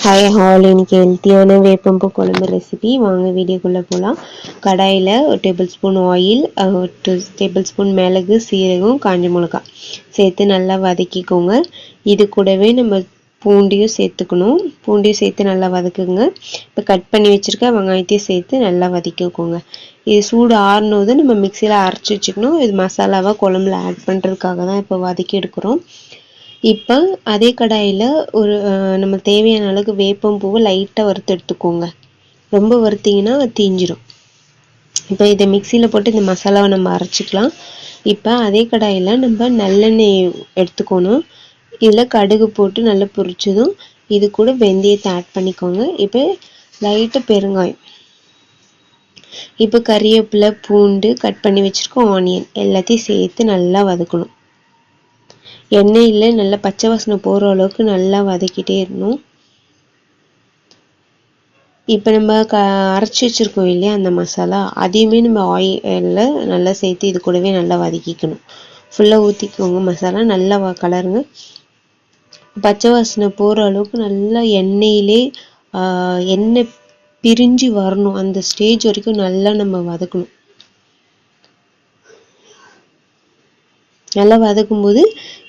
Hi hall, இன்னைக்கு ஹெல்த்தியான வேப்பம்பூ குழம்பு ரெசிபி. வாங்க வீடியோக்குள்ளே போகலாம். கடாயில் ஒரு table spoon oil, 2 table spoon மிளகு, சீரகம், காஞ்ச மிளகாய் சேர்த்து நல்லா வதக்கிக்கோங்க. இது கூடவே நம்ம பூண்டையும் சேர்த்துக்கணும். பூண்டையும் சேர்த்து நல்லா வதக்குங்க. இப்போ கட் பண்ணி வச்சுருக்க வெங்காயத்தையும் சேர்த்து நல்லா வதக்கிக்கோங்க. இது சூடு ஆறுனதும் நம்ம மிக்சியில் அரைச்சி வச்சுக்கணும். இது மசாலாவாக குழம்புல ஆட் பண்ணுறதுக்காக தான் இப்போ வதக்கி எடுக்கிறோம். இப்போ அதே கடாயில் ஒரு நம்ம தேவையான அளவுக்கு வேப்பம்பூவை லைட்டாக வறுத்து எடுத்துக்கோங்க. ரொம்ப வறுத்திங்கன்னா தீஞ்சிரும். இப்போ இதை மிக்சியில் போட்டு இந்த மசாலாவை நம்ம அரைச்சிக்கலாம். இப்போ அதே கடாயில் நம்ம நல்லெண்ணெய் எடுத்துக்கணும். இதில் கடுகு போட்டு நல்லா பொரிச்சதும் இது கூட வெந்தயத்தை ஆட் பண்ணிக்கோங்க. இப்போ லைட்டாக பெருங்காயம், இப்போ கறிவேப்பிலை, பூண்டு, கட் பண்ணி வச்சுருக்கோம் ஆனியன் எல்லாத்தையும் சேர்த்து நல்லா வதக்கணும். எண்ணெயில் நல்லா பச்சை வாசனை போகிற அளவுக்கு நல்லா வதக்கிட்டே இருக்கணும். இப்போ நம்ம அரைச்சி வச்சுருக்கோம் இல்லையா அந்த மசாலா, அதையுமே நம்ம ஆயிலில் நல்லா சேர்த்து இது கூடவே நல்லா வதக்கிக்கணும். ஃபுல்லாக ஊற்றிக்கோங்க. மசாலா நல்லா கலருங்க. பச்சை வாசனை போகிற அளவுக்கு நல்லா எண்ணெயிலே எண்ணெய் பிரிஞ்சு வரணும். அந்த ஸ்டேஜ் வரைக்கும் நல்லா நம்ம வதக்கணும். நல்லா வதக்கும்போது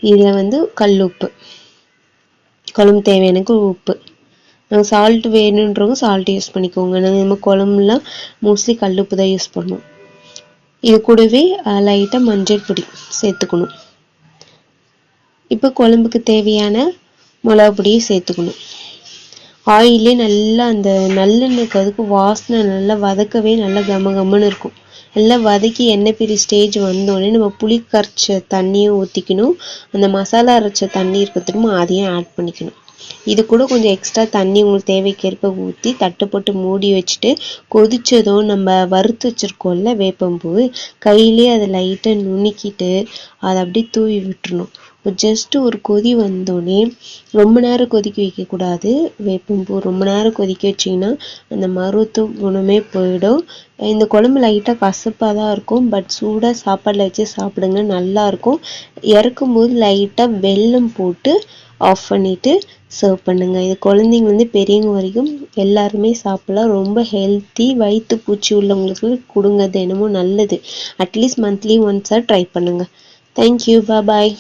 இதில் கல் உப்பு, குழம்பு தேவையான உப்பு, நாங்கள் சால்ட் வேணுன்றவங்க சால்ட் யூஸ் பண்ணிக்கோங்க. நாங்கள் நம்ம குழம்புலாம் மோஸ்ட்லி கல் உப்பு தான் யூஸ் பண்ணுவோம். இது கூடவே லைட்டாக மஞ்சள் பொடி சேர்த்துக்கணும். இப்போ குழம்புக்கு தேவையான மிளகா பொடியை சேர்த்துக்கணும். ஆயிலே நல்லா அந்த நல்லெண்ணெய்க்கு அதுக்கு வாசனை நல்லா வதக்கவே நல்லா கமன்னு இருக்கும். நல்லா வதக்கி எண்ணெய் பிரி ஸ்டேஜ் வந்தோடனே நம்ம புளி கரைச்ச தண்ணியும் ஊற்றிக்கணும். அந்த மசாலா அரைச்ச தண்ணி இருக்க திரும்ப அதையும் ஆட் பண்ணிக்கணும். இது கூட கொஞ்சம் எக்ஸ்ட்ரா தண்ணி உங்களுக்கு தேவைக்கேற்ப ஊற்றி தட்டு போட்டு மூடி வச்சுட்டு கொதிச்சதும் நம்ம வறுத்து வச்சுருக்கோம்ல வேப்பம்பூ, கையிலே அதை லைட்டாக நுணுக்கிட்டு அதை அப்படியே தூவி விட்டுறணும். ஜஸ்ட்டு ஒரு கொதி வந்தோடனே, ரொம்ப நேரம் கொதிக்க வைக்கக்கூடாது. வேப்பம்பூ ரொம்ப நேரம் கொதிக்க வச்சிங்கன்னா அந்த மருத்துவ குணமே போயிடும். இந்த குழம்பு லைட்டாக கசப்பாக தான் இருக்கும். பட் சூடாக சாப்பாடில் வச்சு சாப்பிடுங்க, நல்லாயிருக்கும். இறக்கும்போது லைட்டாக வெல்லம் போட்டு ஆஃப் பண்ணிவிட்டு சர்வ் பண்ணுங்கள். இது குழந்தைங்க பெரியவங்க வரைக்கும் எல்லாருமே சாப்பிடலாம். ரொம்ப ஹெல்த்தி. வயிற்று பூச்சி உள்ளவங்களுக்கு கொடுங்க, தினமும் நல்லது. அட்லீஸ்ட் மந்த்லி ஒன்ஸாக ட்ரை பண்ணுங்கள். தேங்க்யூ, பாய்.